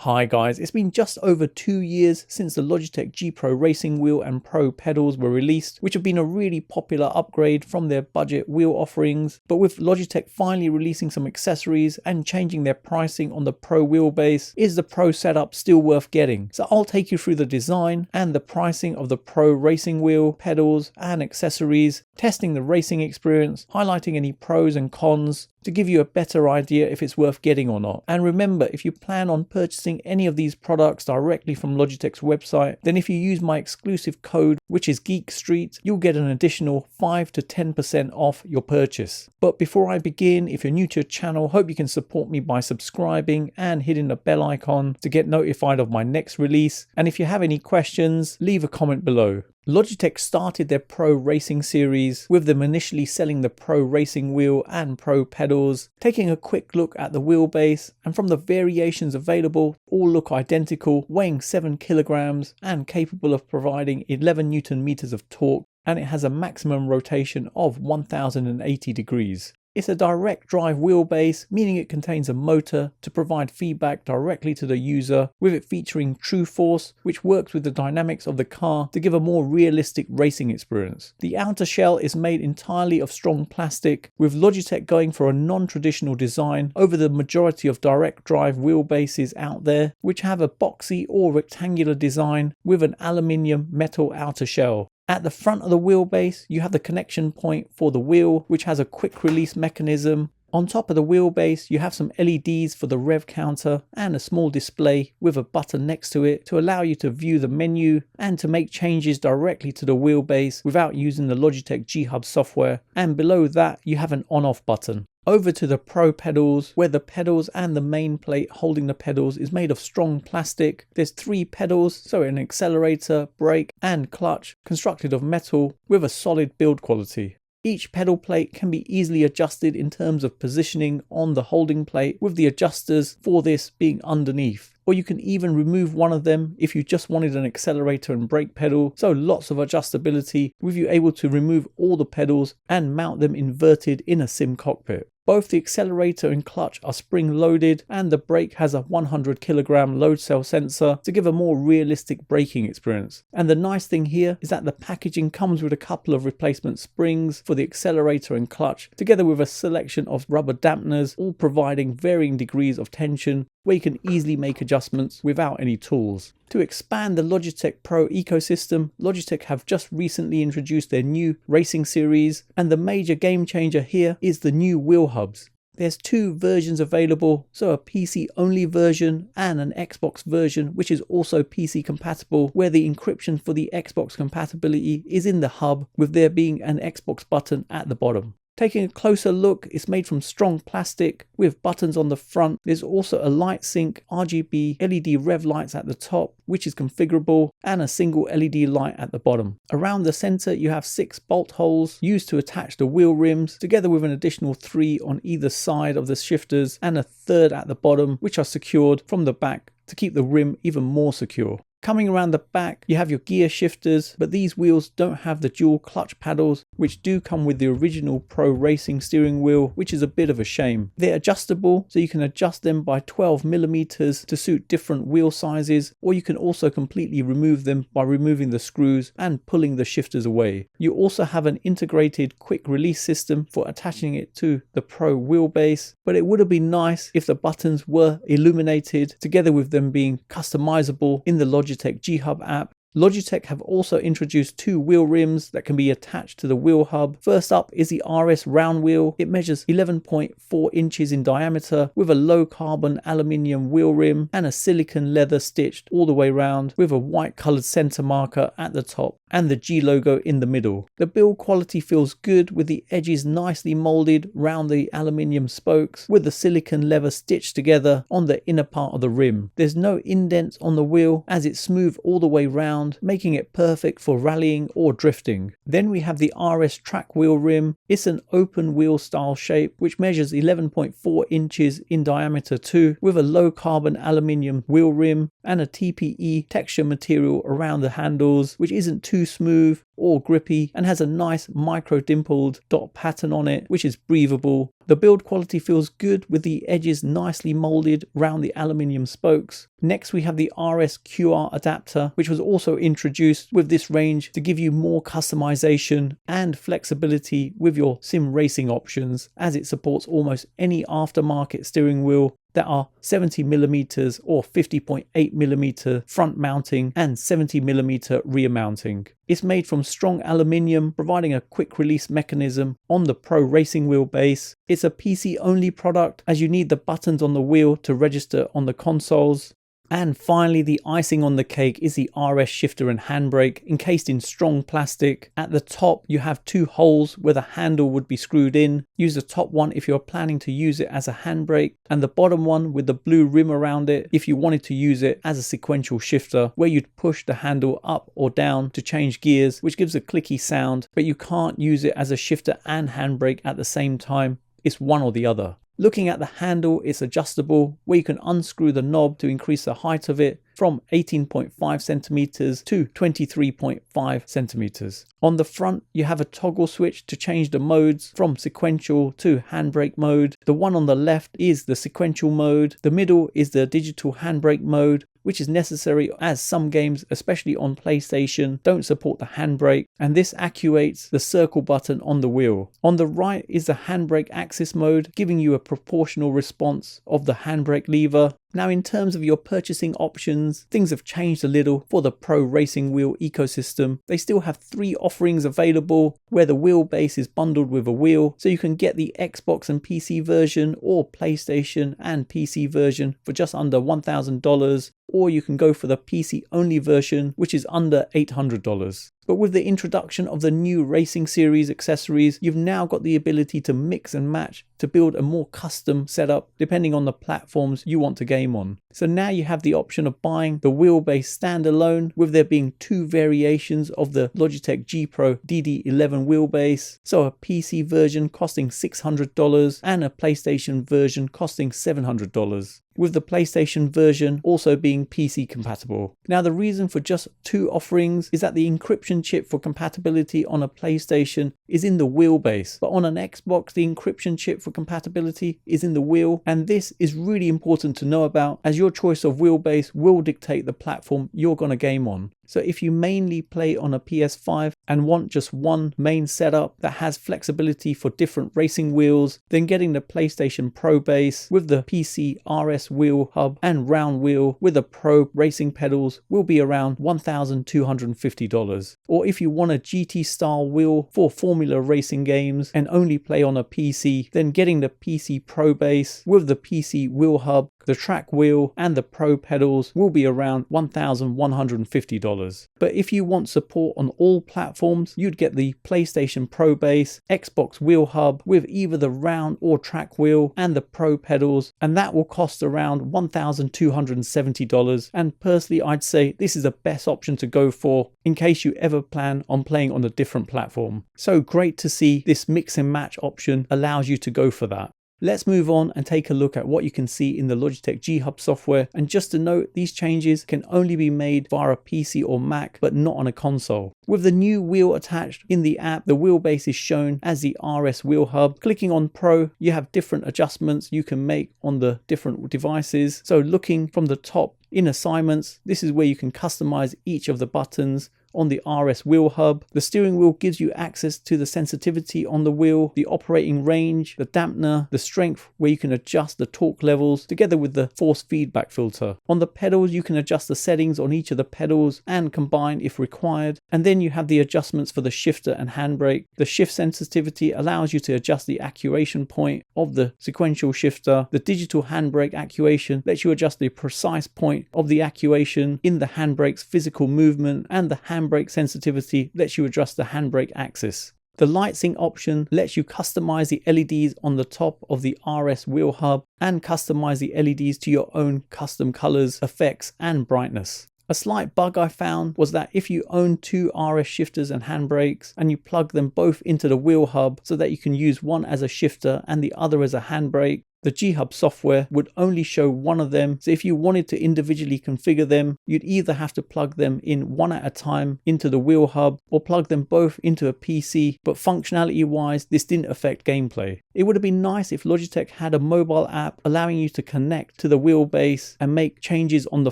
Hi guys, it's been just over 2 years since the Logitech G Pro Racing wheel and Pro pedals were released, which have been a really popular upgrade from their budget wheel offerings. But with Logitech finally releasing some accessories and changing their pricing on the Pro wheelbase, is the Pro setup still worth getting? So I'll take you through the design and the pricing of the Pro Racing wheel, pedals and accessories, testing the racing experience, highlighting any pros and cons to give you a better idea if it's worth getting or not. And remember, if you plan on purchasing any of these products directly from Logitech's website, then if you use my exclusive code, which is Geek Street, you'll get an additional 5 to 10% off your purchase. But before I begin, if you're new to the channel, hope you can support me by subscribing and hitting the bell icon to get notified of my next release. And if you have any questions, leave a comment below. Logitech started their Pro Racing series with them initially selling the Pro Racing wheel and Pro pedals. Taking a quick look at the wheelbase, and from the variations available, all look identical, weighing 7 kilograms and capable of providing 11 Newton meters of torque, and it has a maximum rotation of 1080 degrees. It's a direct drive wheelbase, meaning it contains a motor to provide feedback directly to the user, with it featuring True Force, which works with the dynamics of the car to give a more realistic racing experience. The outer shell is made entirely of strong plastic, with Logitech going for a non-traditional design over the majority of direct drive wheelbases out there, which have a boxy or rectangular design with an aluminium metal outer shell. At the front of the wheelbase, you have the connection point for the wheel, which has a quick release mechanism. On top of the wheelbase, you have some LEDs for the rev counter and a small display with a button next to it to allow you to view the menu and to make changes directly to the wheelbase without using the Logitech G Hub software. And below that, you have an on-off button. Over to the Pro pedals, where the pedals and the main plate holding the pedals is made of strong plastic. There's 3 pedals, so an accelerator, brake and clutch, constructed of metal with a solid build quality. Each pedal plate can be easily adjusted in terms of positioning on the holding plate, with the adjusters for this being underneath. Or you can even remove one of them if you just wanted an accelerator and brake pedal, so lots of adjustability, with you able to remove all the pedals and mount them inverted in a sim cockpit. Both the accelerator and clutch are spring loaded, and the brake has a 100 kilogram load cell sensor to give a more realistic braking experience. And the nice thing here is that the packaging comes with a couple of replacement springs for the accelerator and clutch, together with a selection of rubber dampeners, all providing varying degrees of tension, where you can easily make adjustments without any tools. To expand the Logitech Pro ecosystem, Logitech have just recently introduced their new racing series, and the major game changer here is the new wheel hubs. There's 2 versions available, so a PC only version and an Xbox version, which is also PC compatible, where the encryption for the Xbox compatibility is in the hub, with there being an Xbox button at the bottom. Taking a closer look, it's made from strong plastic with buttons on the front. There's also a light sync RGB LED rev lights at the top, which is configurable, and a single LED light at the bottom. Around the center, you have 6 bolt holes used to attach the wheel rims, together with an additional 3 on either side of the shifters and a third at the bottom, which are secured from the back to keep the rim even more secure. Coming around the back, you have your gear shifters, but these wheels don't have the dual clutch paddles, which do come with the original Pro Racing steering wheel, which is a bit of a shame. They're adjustable, so you can adjust them by 12mm to suit different wheel sizes, or you can also completely remove them by removing the screws and pulling the shifters away. You also have an integrated quick release system for attaching it to the Pro wheelbase, but it would have been nice if the buttons were illuminated, together with them being customizable in the Logitech G Hub app. Logitech have also introduced 2 wheel rims that can be attached to the wheel hub. First up is the RS round wheel. It measures 11.4 inches in diameter with a low carbon aluminium wheel rim and a silicone leather stitched all the way round, with a white colored center marker at the top and the G logo in the middle. The build quality feels good, with the edges nicely molded round the aluminium spokes, with the silicone leather stitched together on the inner part of the rim. There's no indents on the wheel, as it's smooth all the way round, making it perfect for rallying or drifting. Then we have the RS track wheel rim. It's an open wheel style shape which measures 11.4 inches in diameter too, with a low carbon aluminium wheel rim and a TPE texture material around the handles, which isn't too smooth or grippy and has a nice micro dimpled dot pattern on it, which is breathable. The build quality feels good with the edges nicely molded around the aluminium spokes. Next we have the RS-QR adapter, which was also introduced with this range to give you more customization and flexibility with your sim racing options, as it supports almost any aftermarket steering wheel that are 70mm or 50.8mm front mounting and 70mm rear mounting. It's made from strong aluminium, providing a quick release mechanism on the Pro Racing wheel base. It's a PC only product, as you need the buttons on the wheel to register on the consoles. And finally, the icing on the cake is the RS shifter and handbrake, encased in strong plastic. At the top you have two holes where the handle would be screwed in. Use the top one if you're planning to use it as a handbrake, and the bottom one with the blue rim around it if you wanted to use it as a sequential shifter, where you'd push the handle up or down to change gears, which gives a clicky sound, but you can't use it as a shifter and handbrake at the same time. It's one or the other. Looking at the handle, it's adjustable, where you can unscrew the knob to increase the height of it from 18.5 centimeters to 23.5 centimeters. On the front, you have a toggle switch to change the modes from sequential to handbrake mode. The one on the left is the sequential mode. The middle is the digital handbrake mode, which is necessary as some games, especially on PlayStation, don't support the handbrake, and this actuates the circle button on the wheel. On the right is the handbrake axis mode, giving you a proportional response of the handbrake lever. Now, in terms of your purchasing options, things have changed a little for the Pro Racing wheel ecosystem. They still have 3 offerings available, where the wheelbase is bundled with a wheel, so you can get the Xbox and PC version or PlayStation and PC version for just under $1,000, or you can go for the PC only version, which is under $800. But with the introduction of the new Racing Series accessories, you've now got the ability to mix and match to build a more custom setup depending on the platforms you want to game on. So now you have the option of buying the wheelbase standalone, with there being 2 variations of the Logitech G Pro DD11 wheelbase. So a PC version costing $600 and a PlayStation version costing $700. With the PlayStation version also being PC compatible. Now, the reason for just 2 offerings is that the encryption chip for compatibility on a PlayStation is in the wheelbase, but on an Xbox the encryption chip for compatibility is in the wheel, and this is really important to know about, as your choice of wheelbase will dictate the platform you're going to game on. So if you mainly play on a PS5 and want just one main setup that has flexibility for different racing wheels, then getting the PlayStation Pro base with the PC RS wheel hub and round wheel with the Pro Racing pedals will be around $1,250. Or if you want a GT style wheel for Formula racing games and only play on a PC, then getting the PC Pro base with the PC wheel hub, the track wheel and the Pro pedals will be around $1,150. But if you want support on all platforms, you'd get the PlayStation Pro base, Xbox wheel hub with either the round or track wheel and the Pro pedals, and that will cost around $1,270. And personally, I'd say this is the best option to go for in case you ever plan on playing on a different platform. So great to see this mix and match option allows you to go for that. Let's move on and take a look at what you can see in the Logitech G Hub software. And just to note, these changes can only be made via a PC or Mac, but not on a console. With the new wheel attached in the app, the wheelbase is shown as the RS wheel hub. Clicking on Pro, you have different adjustments you can make on the different devices. So looking from the top in assignments, this is where you can customize each of the buttons. On the RS wheel hub, the steering wheel gives you access to the sensitivity on the wheel, the operating range, the dampener, the strength where you can adjust the torque levels together with the force feedback filter. On the pedals, you can adjust the settings on each of the pedals and combine if required. And then you have the adjustments for the shifter and handbrake. The shift sensitivity allows you to adjust the actuation point of the sequential shifter. The digital handbrake actuation lets you adjust the precise point of the actuation in the handbrake's physical movement, and the handbrake sensitivity lets you adjust the handbrake axis. The light sync option lets you customize the LEDs on the top of the RS wheel hub and customize the LEDs to your own custom colors, effects, and brightness. A slight bug I found was that if you own 2 RS shifters and handbrakes and you plug them both into the wheel hub so that you can use one as a shifter and the other as a handbrake, The G Hub software would only show one of them, so if you wanted to individually configure them, you'd either have to plug them in one at a time into the wheel hub or plug them both into a PC, but functionality wise this didn't affect gameplay. It would have been nice if Logitech had a mobile app allowing you to connect to the wheelbase and make changes on the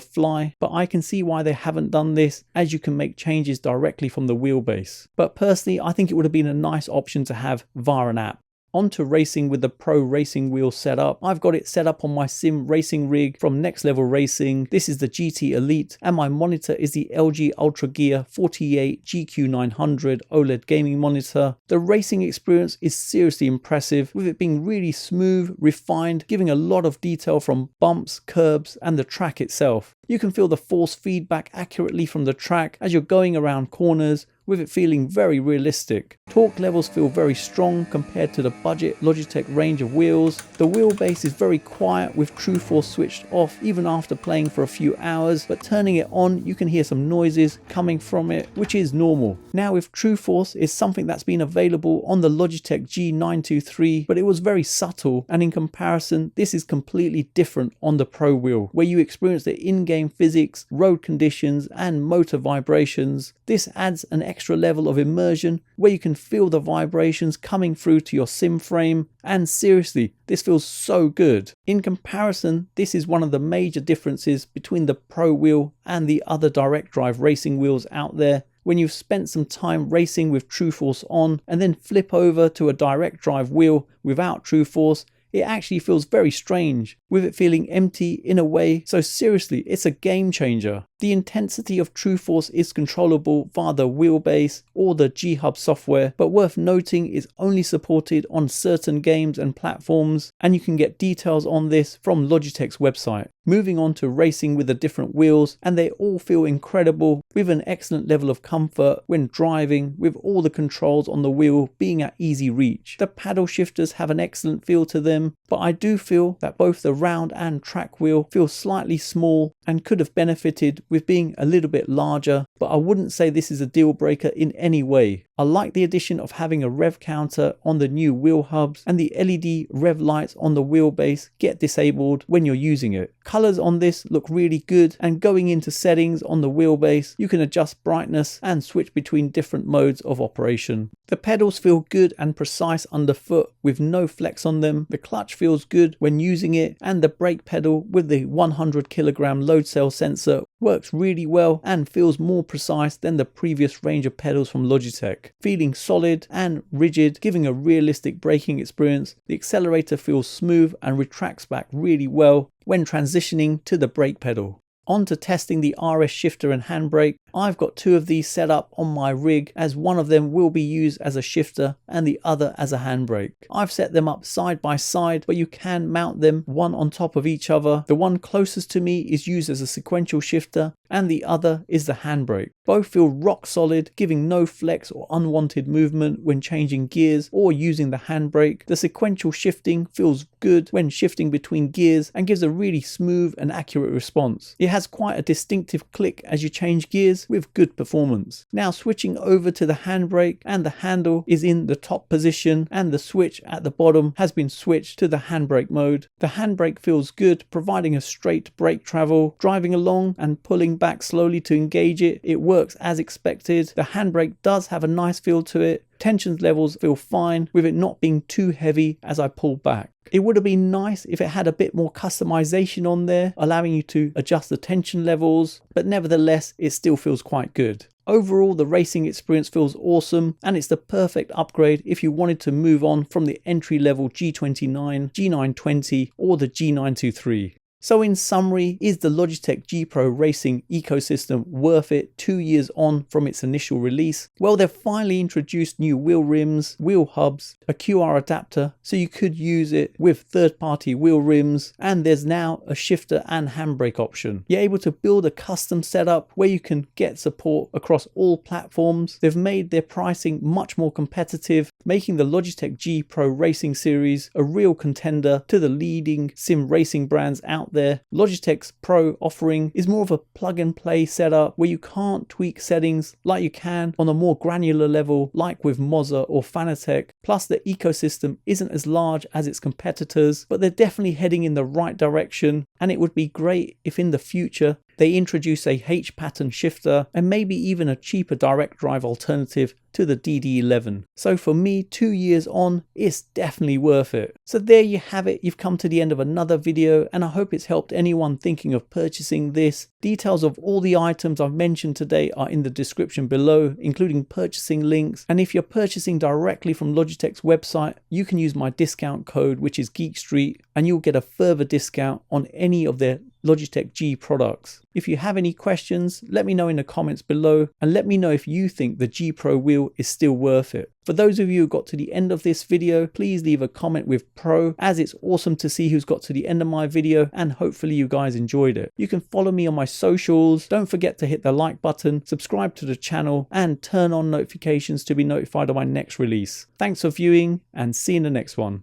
fly, but I can see why they haven't done this, as you can make changes directly from the wheelbase. But personally, I think it would have been a nice option to have via an app. On to racing with the Pro Racing wheel setup. I've got it set up on my sim racing rig from Next Level Racing. This is the GT Elite, and my monitor is the LG Ultra Gear 48 GQ900 OLED gaming monitor. The racing experience is seriously impressive, with it being really smooth, refined, giving a lot of detail from bumps, curbs, and the track itself. You can feel the force feedback accurately from the track as you're going around corners, with it feeling very realistic. Torque levels feel very strong compared to the budget Logitech range of wheels. The wheelbase is very quiet with True Force switched off even after playing for a few hours, but turning it on you can hear some noises coming from it, which is normal. Now with True Force is something that's been available on the Logitech G923, but it was very subtle, and in comparison this is completely different on the Pro wheel, where you experience the in-game physics, road conditions and motor vibrations. This adds an extra level of immersion where you can feel the vibrations coming through to your sim frame, and seriously, this feels so good. In comparison, this is one of the major differences between the Pro wheel and the other direct drive racing wheels out there. When you've spent some time racing with True Force on and then flip over to a direct drive wheel without True Force, it actually feels very strange, with it feeling empty in a way. So seriously, it's a game changer. The intensity of True Force is controllable via the wheelbase or the G Hub software, but worth noting is only supported on certain games and platforms, and you can get details on this from Logitech's website. Moving on to racing with the different wheels, and they all feel incredible, with an excellent level of comfort when driving, with all the controls on the wheel being at easy reach. The paddle shifters have an excellent feel to them, but I do feel that both the round and track wheel feel slightly small and could have benefited with being a little bit larger, but I wouldn't say this is a deal breaker in any way. I like the addition of having a rev counter on the new wheel hubs, and the LED rev lights on the wheelbase get disabled when you're using it. Colors on this look really good, and going into settings on the wheelbase you can adjust brightness and switch between different modes of operation. The pedals feel good and precise underfoot with no flex on them. The clutch feels good when using it, and the brake pedal with the 100 kilogram load cell sensor works really well and feels more precise than the previous range of pedals from Logitech. Feeling solid and rigid, giving a realistic braking experience. The accelerator feels smooth and retracts back really well when transitioning to the brake pedal. On to testing the RS shifter and handbrake. I've got two of these set up on my rig, as one of them will be used as a shifter and the other as a handbrake. I've set them up side by side, but you can mount them one on top of each other. The one closest to me is used as a sequential shifter and the other is the handbrake. Both feel rock solid, giving no flex or unwanted movement when changing gears or using the handbrake. The sequential shifting feels good when shifting between gears and gives a really smooth and accurate response. It has quite a distinctive click as you change gears with good performance. Now switching over to the handbrake, and the handle is in the top position and the switch at the bottom has been switched to the handbrake mode. The handbrake feels good, providing a straight brake travel. Driving along and pulling back slowly to engage it, it works as expected. The handbrake does have a nice feel to it. Tension levels feel fine, with it not being too heavy as I pull back. It would have been nice if it had a bit more customization on there, allowing you to adjust the tension levels, but nevertheless it still feels quite good. Overall, the racing experience feels awesome, and it's the perfect upgrade if you wanted to move on from the entry-level G29, G920 or the G923. So in summary, is the Logitech G Pro Racing ecosystem worth it 2 years on from its initial release? Well, they've finally introduced new wheel rims, wheel hubs, a QR adapter, so you could use it with third-party wheel rims, and there's now a shifter and handbrake option. You're able to build a custom setup where you can get support across all platforms. They've made their pricing much more competitive, making the Logitech G Pro Racing series a real contender to the leading sim racing brands out there. Logitech's Pro offering is more of a plug and play setup where you can't tweak settings like you can on a more granular level like with Moza or Fanatec. Plus the ecosystem isn't as large as its competitors, but they're definitely heading in the right direction, and it would be great if in the future they introduce a H-pattern shifter and maybe even a cheaper direct drive alternative to the DD11. So for me, 2 years on, it's definitely worth it. So there you have it. You've come to the end of another video, and I hope it's helped anyone thinking of purchasing this. Details of all the items I've mentioned today are in the description below, including purchasing links. And if you're purchasing directly from Logitech's website, you can use my discount code, which is Geek Street, and you'll get a further discount on any of their Logitech G products. If you have any questions, let me know in the comments below, and let me know if you think the G Pro wheel is still worth it. For those of you who got to the end of this video, please leave a comment with Pro, as it's awesome to see who's got to the end of my video, and hopefully you guys enjoyed it. You can follow me on my socials. Don't forget to hit the like button, subscribe to the channel, and turn on notifications to be notified of my next release. Thanks for viewing, and see you in the next one.